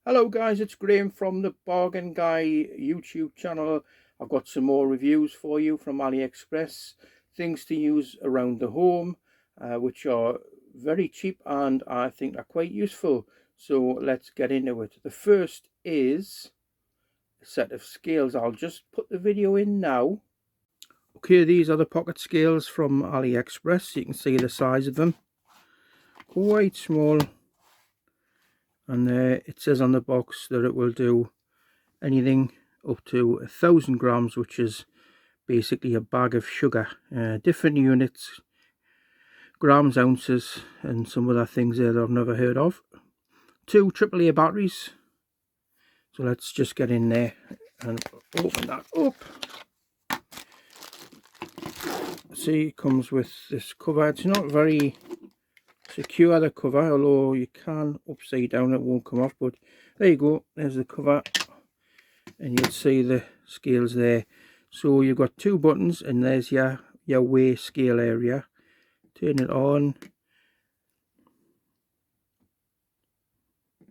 Hello guys, it's Graham from the Bargain Guy YouTube channel. I've got some more reviews for you from AliExpress, things to use around the home, which are very cheap and I think are quite useful. So let's get into it. The first is a set of scales. I'll just put the video in now. Okay, these are the pocket scales from AliExpress. You can see the size of them. Quite small. And it says on the box that it will do anything up to 1,000 grams, which is basically a bag of sugar. Different units, grams, ounces, and some other things there that I've never heard of. 2 AAA batteries. So let's just get in there and open that up. See, it comes with this cover. It's not very secure, the cover, although you can upside down, it won't come off, but there you go, there's the cover, and you'll see the scales there. So you've got 2 buttons, and there's your weigh scale area. Turn it on,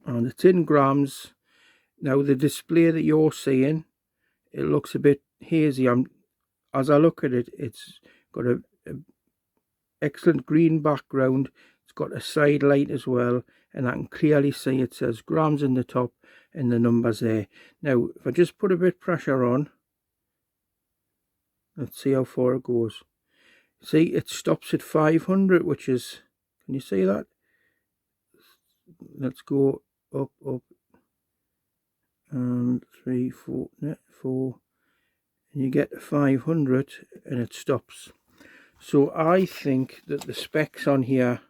and it's in grams. Now the display that you're seeing, it looks a bit hazy. As I look at it, it's got a excellent green background. It's got a side light as well, and I can clearly see it says grams in the top and the numbers there. Now if I just put a bit of pressure on, let's see how far it goes. See, it stops at 500, which is, can you see that? Let's go up, and 3, 4, and you get to 500 and it stops. So I think that the specs on here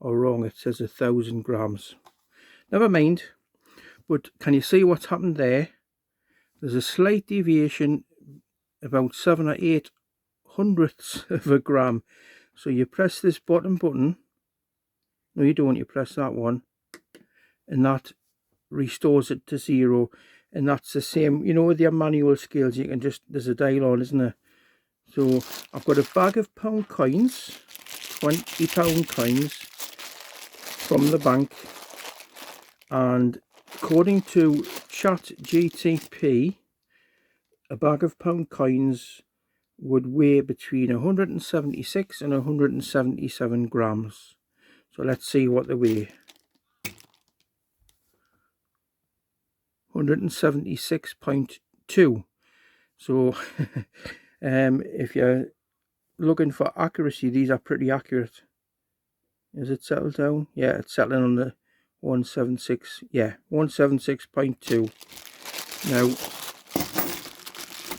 are wrong. It says 1,000 grams. Never mind. But can you see what's happened there? There's a slight deviation, about 7 or 8 hundredths of a gram. So you press this bottom button. No, you don't. You press that one, and that restores it to 0. And that's the same, you know, with your manual scales. You can just, there's a dial on, isn't there? So I've got a bag of pound coins, 20 pound coins from the bank, and according to ChatGTP, a bag of pound coins would weigh between 176 and 177 grams. So let's see what they weigh. 176.2. So if you're looking for accuracy, these are pretty accurate. Is it settled down? Yeah, it's settling on the 176. Yeah, 176.2. Now,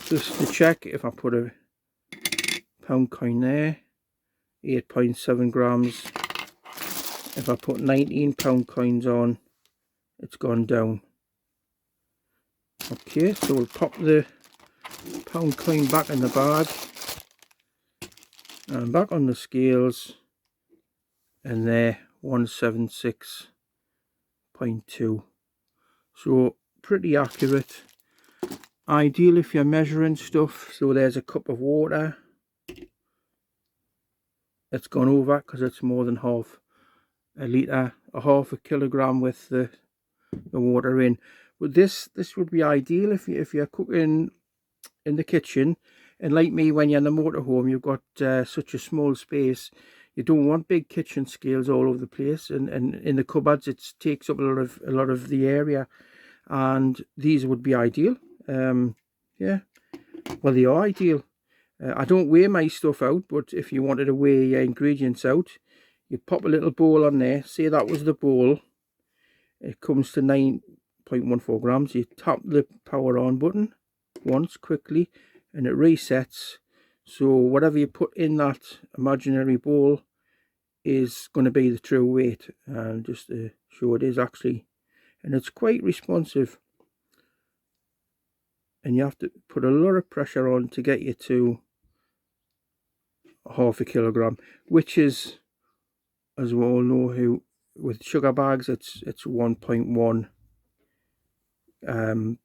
just to check, if I put a pound coin there, 8.7 grams. If I put 19 pound coins on, it's gone down. Okay, so we'll pop the pound coin back in the bag and back on the scales, and there, 176.2. so pretty accurate. Ideal if you're measuring stuff. So there's a cup of water. It's gone over because it's more than half a litre, a half a kilogram with the water in. But this would be ideal if you're cooking in the kitchen, and like me, when you're in the motorhome, you've got such a small space. You don't want big kitchen scales all over the place, and in the cupboards it takes up a lot of the area, and these would be ideal. Yeah, well, they are ideal. I don't weigh my stuff out, but if you wanted to weigh your ingredients out, you pop a little bowl on there. Say that was the bowl. It comes to 9.14 grams. You tap the power on button once quickly, and it resets. So whatever you put in that imaginary bowl is going to be the true weight. And just to show, it is actually, and it's quite responsive. And you have to put a lot of pressure on to get you to half a kilogram, which is, as we all know, with sugar bags, it's 1.1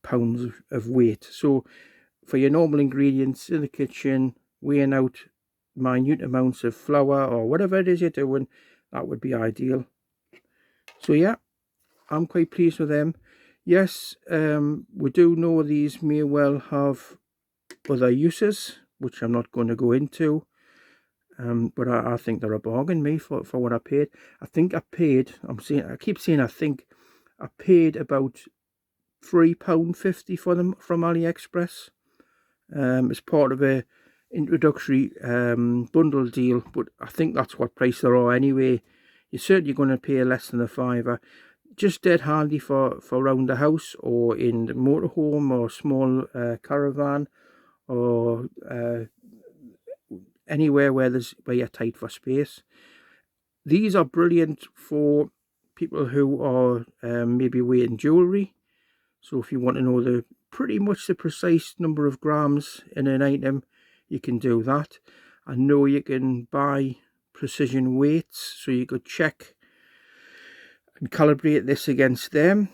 pounds of weight. So for your normal ingredients in the kitchen, weighing out minute amounts of flour or whatever it is you're doing, that would be ideal. So yeah, I'm quite pleased with them. Yes, we do know these may well have other uses, which I'm not going to go into. But I think they're a bargain, me, for what I paid. I think I paid, I keep saying I think, I paid about £3.50 for them from AliExpress. As part of a introductory bundle deal, but I think that's what price they are anyway. You're certainly going to pay less than a fiver. Just dead handy for around the house, or in the motorhome, or small caravan, or anywhere where you're tight for space. These are brilliant for people who are maybe weighing jewellery. So if you want to know pretty much the precise number of grams in an item, you can do that. I know you can buy precision weights, so you could check and calibrate this against them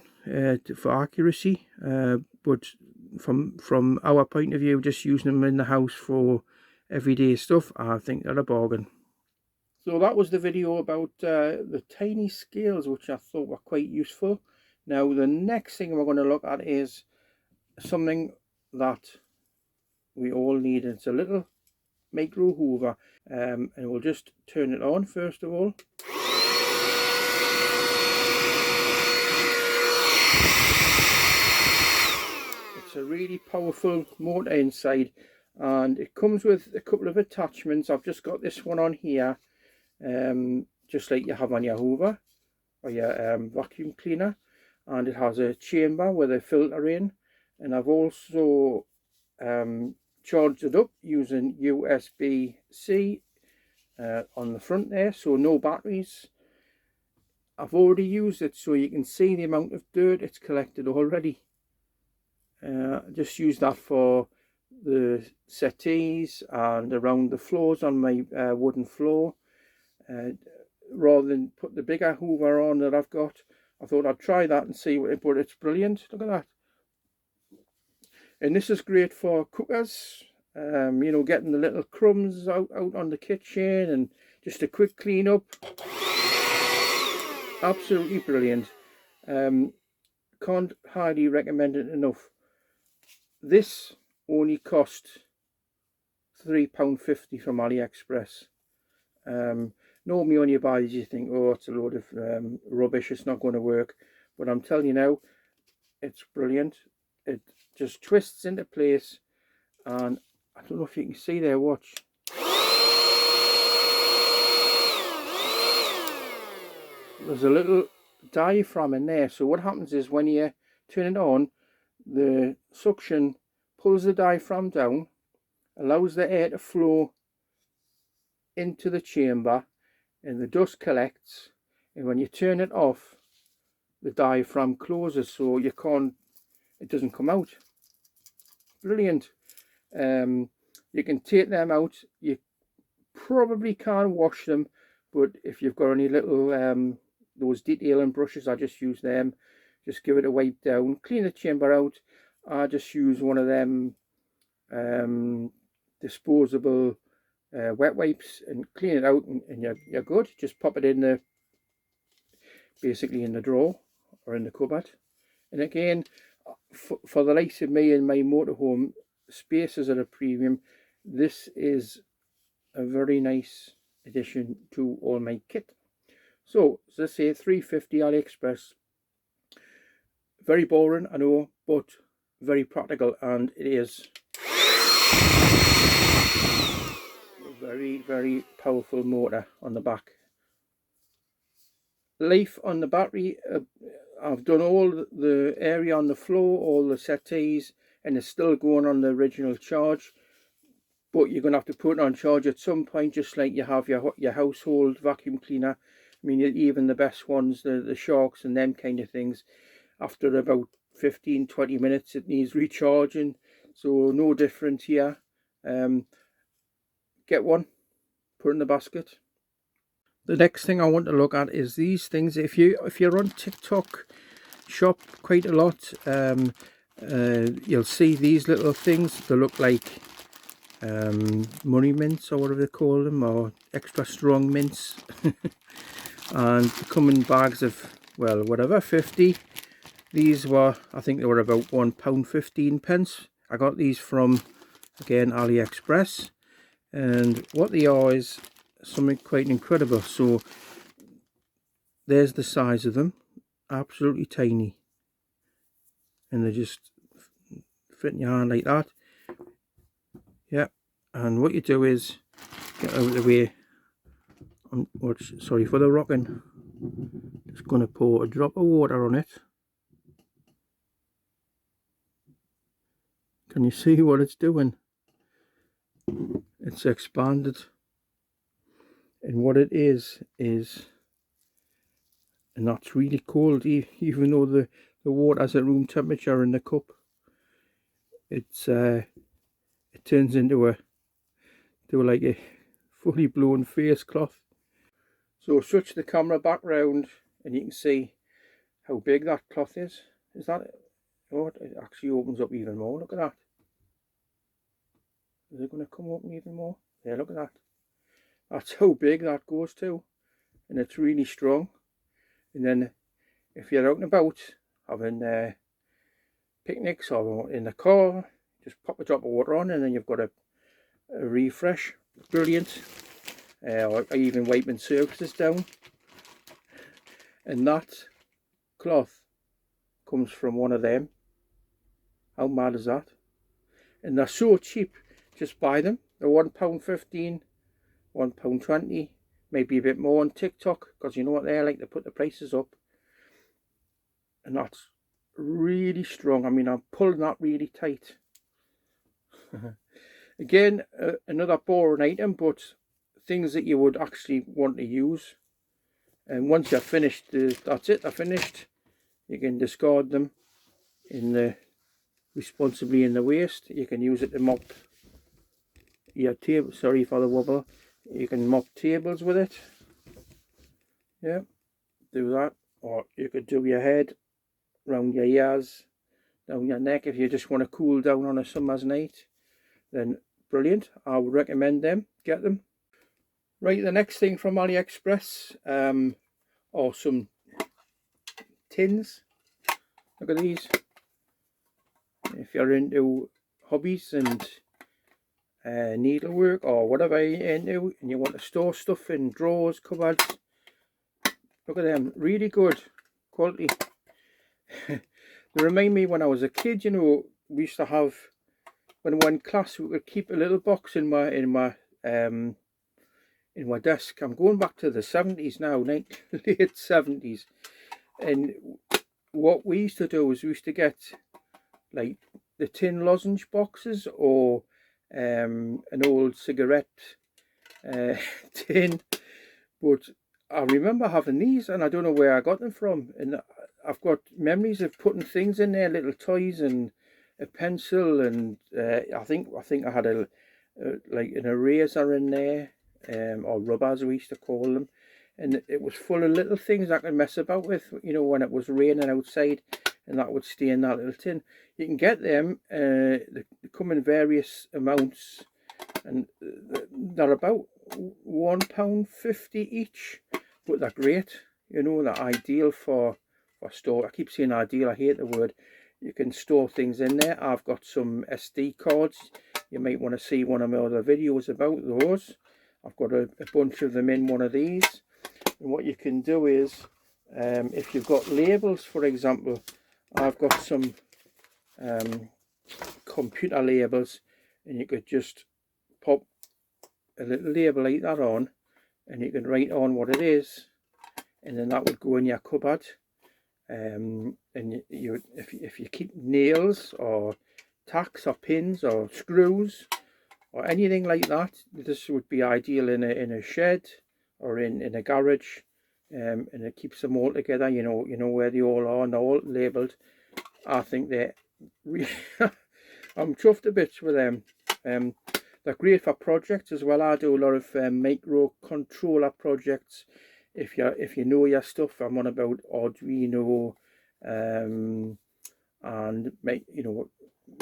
for accuracy. But from our point of view, just using them in the house for everyday stuff, I think they're a bargain. So that was the video about the tiny scales, which I thought were quite useful. Now the next thing we're going to look at is something that we all need. It's a little micro hoover, and we'll just turn it on first of all. It's a really powerful motor inside, and it comes with a couple of attachments. I've just got this one on here, just like you have on your hoover or your vacuum cleaner, and it has a chamber with a filter in, and I've also charged it up using USB-C on the front there, so no batteries. I've already used it, so you can see the amount of dirt it's collected already. Just use that for the settees and around the floors on my wooden floor. Rather than put the bigger hoover on that I've got, I thought I'd try that and see what but it's brilliant. Look at that. And this is great for cookers, you know, getting the little crumbs out on the kitchen, and just a quick clean up. Absolutely brilliant. Can't highly recommend it enough. This only cost £3.50 from AliExpress. Normally when you buy these you think, oh, it's a load of rubbish, it's not going to work, but I'm telling you now, it's brilliant. It just twists into place, and I don't know if you can see there, watch. There's a little diaphragm in there, so what happens is when you turn it on, the suction pulls the diaphragm down, allows the air to flow into the chamber, and the dust collects, and when you turn it off, the diaphragm closes, so it doesn't come out. Brilliant. You can take them out. You probably can't wash them, but if you've got any little those detailing brushes, I just use them. Just give it a wipe down, clean the chamber out. I just use one of them disposable wet wipes and clean it out, and you're good. Just pop it in basically in the drawer or in the cupboard. And again, for the likes of me and my motorhome, spaces at a premium, this is a very nice addition to all my kit. So as I say, £3.50 AliExpress. Very boring, I know, but very practical, and it is a very, very powerful motor on the back. Life on the battery, I've done all the area on the floor, all the settees, and it's still going on the original charge. But you're going to have to put it on charge at some point, just like you have your household vacuum cleaner. I mean, even the best ones, the Sharks and them kind of things, after about 15-20 minutes it needs recharging. So no different here. Get one, put it in the basket. The next thing I want to look at is these things. If you're on TikTok, shop quite a lot, you'll see these little things. They look like money mints, or whatever they call them, or extra strong mints. And they come in bags of, well, whatever, 50. These were, I think they were about £1.15. I got these from, again, AliExpress, and what they are is something quite incredible. So there's the size of them, absolutely tiny, and they just fit in your hand like that. Yeah, and what you do is get out of the way. Sorry for the rocking. Just going to pour a drop of water on it. Can you see what it's doing? It's expanded, and what it is, and that's really cold, even though the water's at room temperature in the cup. It's it turns into like a fully blown face cloth. So switch the camera back round and you can see how big that cloth is. Is that it? Oh, it actually opens up even more. Look at that. Is it going to come open even more? Yeah, look at that. That's how big that goes to, and it's really strong. And then if you're out and about having picnics or in the car, just pop a drop of water on and then you've got a refresh. Brilliant. Or even wiping surfaces down. And that cloth comes from one of them. How mad is that? And they're so cheap. Just buy them. They're £1.15, £1.20, maybe a bit more on TikTok, because you know what they're like, they put the prices up. And that's really strong. I mean, I'm pulling that really tight. Again, another boring item, but things that you would actually want to use. And once you're finished, that's it, they're finished. You can discard them responsibly in the waste. You can use it to mop your table. Sorry for the wobble. You can mop tables with it. Yeah, do that. Or you could do your head, round your ears, down your neck if you just want to cool down on a summer's night. Then brilliant. I would recommend them. Get them. Right, the next thing from AliExpress are some tins. Look at these. If you're into hobbies and needlework or whatever you're into, and you want to store stuff in drawers, cupboards, look at them. Really good quality. They remind me when I was a kid, you know, we used to have, when we were in class, we would keep a little box in my desk. I'm going back to the 70s now, late 70s. And what we used to do is we used to get like the tin lozenge boxes, or an old cigarette tin. But I remember having these, and I don't know where I got them from. And I've got memories of putting things in there, little toys and a pencil, and I think I had like an eraser in there, or rubbers we used to call them, and it was full of little things I could mess about with, you know, when it was raining outside, and that would stay in that little tin. You can get them, they come in various amounts, and they're about £1.50 each, but they're great. You know, they're ideal for store. I keep saying ideal, I hate the word. You can store things in there. I've got some SD cards. You might want to see one of my other videos about those. I've got a bunch of them in one of these. And what you can do is, if you've got labels, for example, I've got some computer labels, and you could just pop a little label like that on, and you can write on what it is, and then that would go in your cupboard. And if you keep nails or tacks or pins or screws or anything like that, this would be ideal in a shed or in a garage, and it keeps them all together. You know where they all are, and they're all labelled. I think they're really I'm chuffed a bit with them. They're great for projects as well. I do a lot of microcontroller projects. If you know your stuff, I'm on about Arduino, and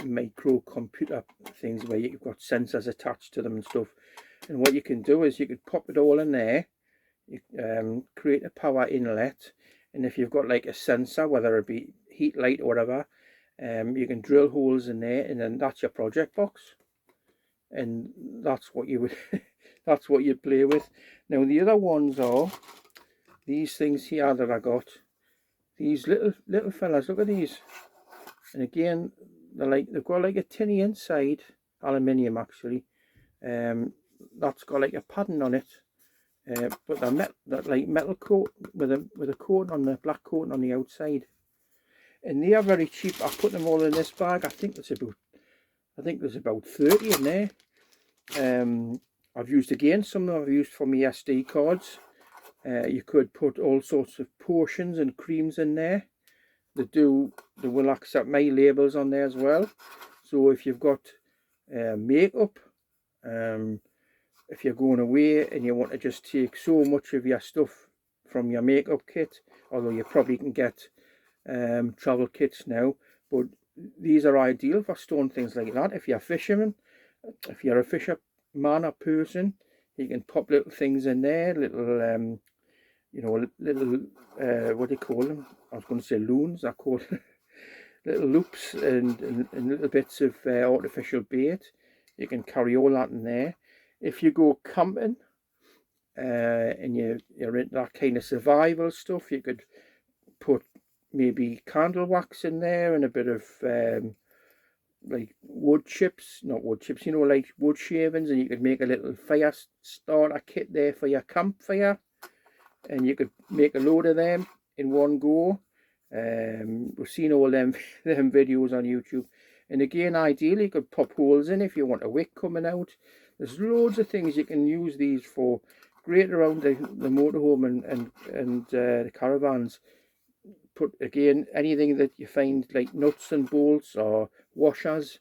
microcomputer things where you've got sensors attached to them and stuff. And what you can do is you could pop it all in there. You create a power inlet, and if you've got like a sensor, whether it be heat light or whatever, you can drill holes in there, and then that's your project box, and that's what you would that's what you'd play with. Now the other ones are these things here that I got. These little fellas, look at these. And again, they've got like a tinny inside, aluminium actually. That's got like a padding on it, but they're like metal coat with a coat on the black coating on the outside. And they are very cheap. I put them all in this bag. I think there's about 30 in there. I've used some of them I've used for my SD cards. You could put all sorts of potions and creams in there. They will accept my labels on there as well. So if you've got makeup, if you're going away and you want to just take so much of your stuff from your makeup kit, although you probably can get travel kits now, but these are ideal for storing things like that. If you're a fisherman, if you're a fisherman or person, you can pop little things in there, little what do you call them? I was going to say loons. I call little loops and little bits of artificial bait. You can carry all that in there. If you go camping and you're into that kind of survival stuff, you could put maybe candle wax in there and a bit of like wood chips, not wood chips, like wood shavings, and you could make a little fire starter kit there for your campfire, and you could make a load of them in one go. We've seen all them videos on YouTube, and again, ideally you could pop holes in if you want a wick coming out. There's loads of things you can use these for. Great around the motorhome and the caravans. Put again anything that you find like nuts and bolts or washers.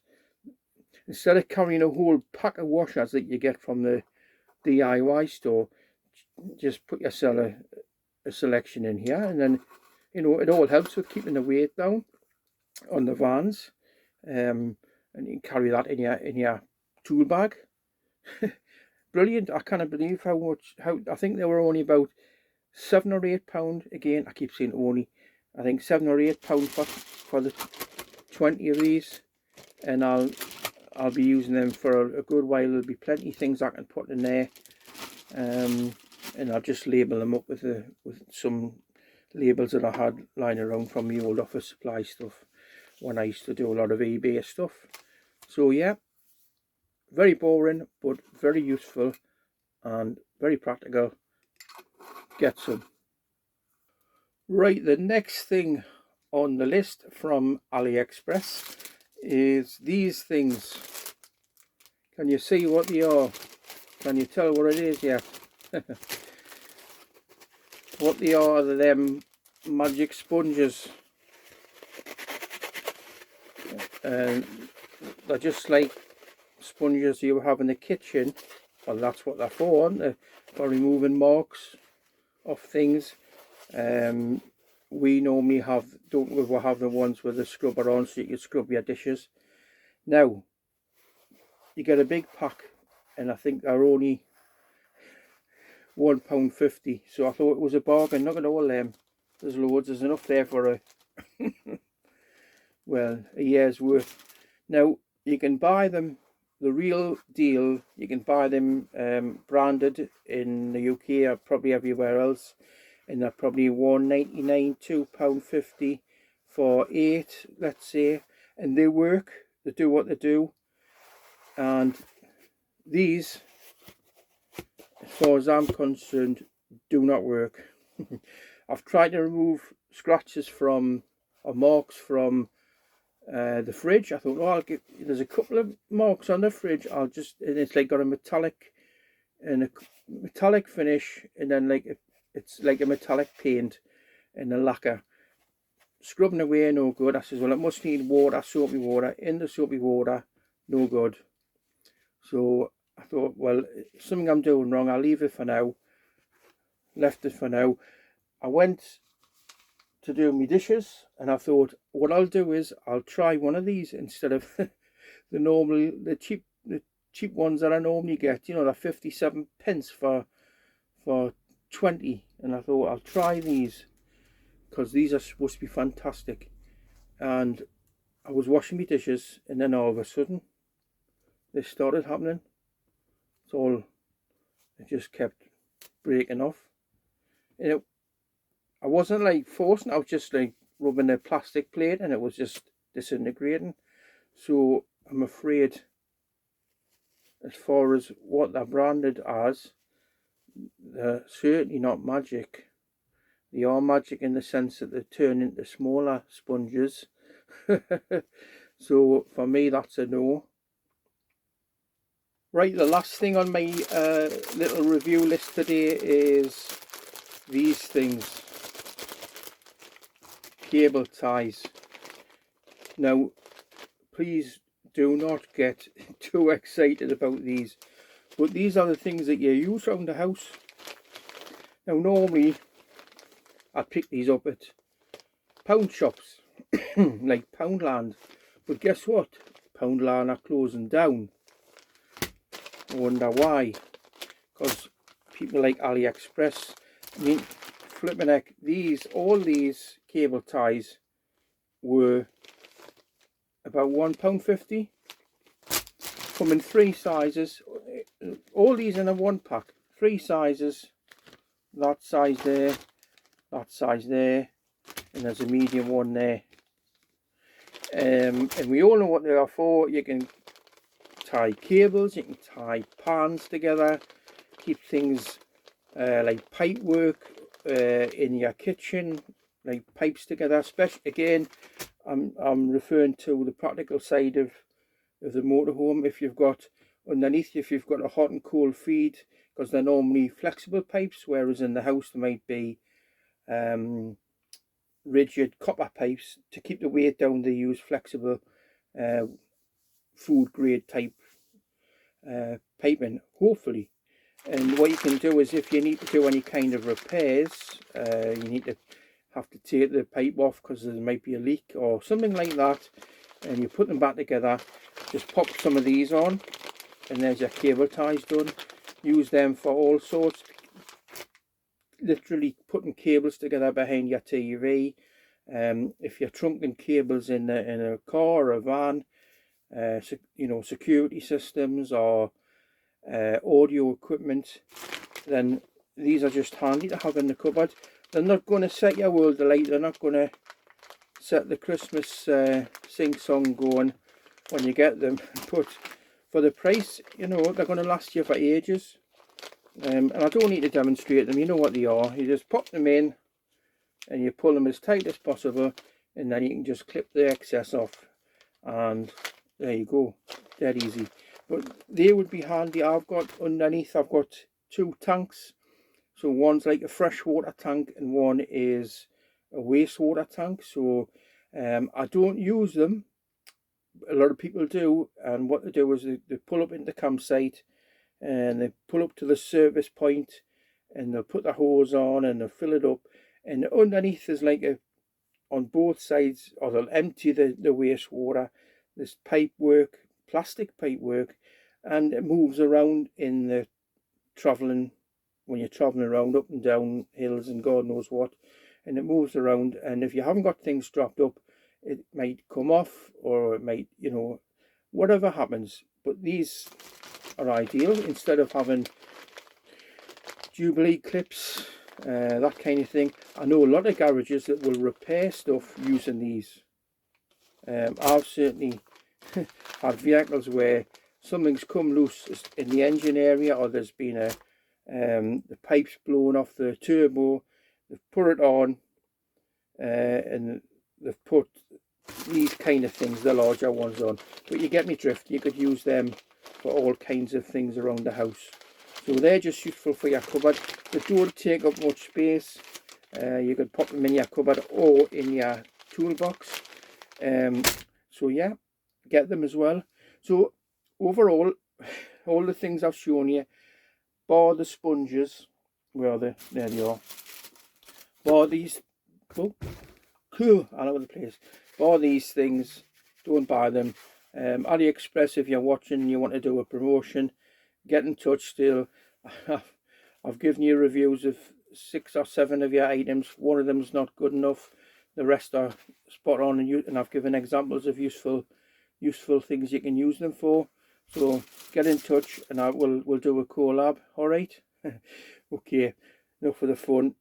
Instead of carrying a whole pack of washers that you get from the DIY store, just put yourself a selection in here, and then it all helps with keeping the weight down on the vans, and you can carry that in your tool bag. Brilliant. I can't believe how I think they were only about £7 or £8. Again, I keep saying only. I think £7 or £8 for the 20 of these, and I'll be using them for a good while. There'll be plenty of things I can put in there, and I'll just label them up with some labels that I had lying around from the old office supply stuff when I used to do a lot of eBay stuff. So yeah, very boring but very useful and very practical. Get some. Right, the next thing on the list from AliExpress is these things. Can you see what they are? Can you tell what it is yet? What they are them magic sponges. And they're just like sponges you have in the kitchen. Well, that's what they're for, aren't they? For removing marks of things. We normally have the ones with the scrubber on, so you can scrub your dishes. Now you get a big pack, and I think they're only £1.50, so I thought it was a bargain. Look at all them. There's loads. There's enough there for a well, a year's worth. Now you can buy them the real deal. You can buy them branded in the UK or probably everywhere else, and they're probably £1.99, £2.50 for 8, let's say, and they work. They do what they do. And these, as far as I'm concerned, do not work. I've tried to remove scratches from or marks from the fridge. I thought, oh, there's a couple of marks on the fridge. And it's like got a metallic finish, and then it's like a metallic paint and a lacquer. Scrubbing away, no good. I says, well, it must need water, soapy water. In the soapy water, no good. So I thought, well, something I'm doing wrong. I'll leave it for now. Left it for now. I went to do my dishes, and I thought, what I'll do is I'll try one of these instead of the cheap ones that I normally get. They're 57 pence for 20, and I thought I'll try these because these are supposed to be fantastic. and I was washing my dishes, and then all of a sudden this started happening. It just kept breaking off. And I wasn't like forcing, I was just like rubbing a plastic plate and it was just disintegrating. So I'm afraid, as far as what they're branded as, they're certainly not magic. They are magic in the sense that they turn into smaller sponges. So for me, that's a no. Right, the last thing on my little review list today is these things. Cable ties. Now, please do not get too excited about these, but these are the things that you use around the house. Now, normally I'd pick these up at pound shops like Poundland, but guess what? Poundland are closing down. I wonder why. Because people like AliExpress, I mean, flipping heck, all these cable ties were about £1.50. Come in 3 sizes, all these in a 1 pack, 3 sizes, that size there, that size there, and there's a medium one there. And we all know what they are for. You can tie cables, you can tie pans together, keep things like pipe work in your kitchen, like pipes together. Especially, again, I'm referring to the practical side of the motorhome. If you've got underneath, if you've got a hot and cold feed, because they're normally flexible pipes, whereas in the house they might be rigid copper pipes. To keep the weight down, they use flexible food grade type piping, hopefully. And what you can do is, if you need to do any kind of repairs, you have to take the pipe off because there might be a leak or something like that, and you put them back together. Just pop some of these on and there's your cable ties done. Use them for all sorts, literally putting cables together behind your TV. If you're trunking cables in a car or a van, security systems or audio equipment, then these are just handy to have in the cupboard. They're not going to set your world alight. They're not going to set the Christmas sing-song going when you get them, but for the price, they're going to last you for ages. And I don't need to demonstrate them. You know what they are. You just pop them in and you pull them as tight as possible, and then you can just clip the excess off, and there you go, dead easy. But they would be handy. I've got 2 tanks. So one's like a freshwater tank and one is a wastewater tank. So I don't use them. A lot of people do, and what they do is they pull up into the campsite and they pull up to the service point and they'll put the hose on and they'll fill it up, and underneath is like on both sides, or they'll empty the wastewater. There's pipe work, plastic pipe work, and it moves around in the when you're traveling around up and down hills and God knows what, and it moves around. And if you haven't got things strapped up, it might come off, or it might, whatever happens. But these are ideal instead of having Jubilee clips, that kind of thing. I know a lot of garages that will repair stuff using these. I've certainly had vehicles where something's come loose in the engine area, or there's been the pipes blown off the turbo. They've put it on, and they've put these kind of things, the larger ones, on. But you get me drift. You could use them for all kinds of things around the house. So they're just useful for your cupboard. They don't take up much space. You could pop them in your cupboard or in your toolbox. So yeah, get them as well. So overall, all the things I've shown you, bar the sponges, where are they? There they are. Bar these, all over the place. Bar these things, don't buy them. AliExpress, if you're watching and you want to do a promotion, get in touch still. I've given you reviews of 6 or 7 of your items. One of them's not good enough. the rest are spot on, and I've given examples of useful things you can use them for. So get in touch and we'll do a collab. All right. Okay, enough for the fun.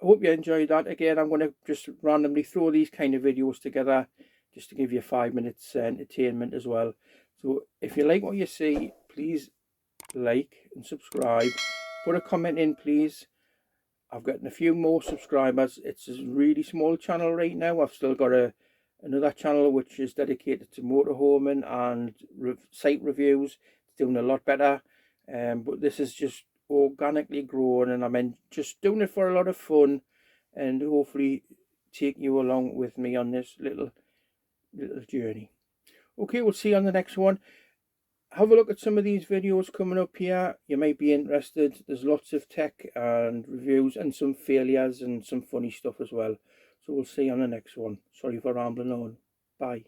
I hope you enjoyed that. Again, I'm going to just randomly throw these kind of videos together just to give you 5 minutes entertainment as well. So if you like what you see, please like and subscribe. Put a comment in, please. I've gotten a few more subscribers. It's a really small channel right now. I've still got another channel which is dedicated to motorhoming and site reviews. It's doing a lot better. But this is just organically growing, and I'm just doing it for a lot of fun, and hopefully take you along with me on this little journey. Okay, we'll see you on the next one. Have a look at some of these videos coming up here. You might be interested. There's lots of tech and reviews and some failures and some funny stuff as well. So we'll see you on the next one. Sorry for rambling on. Bye.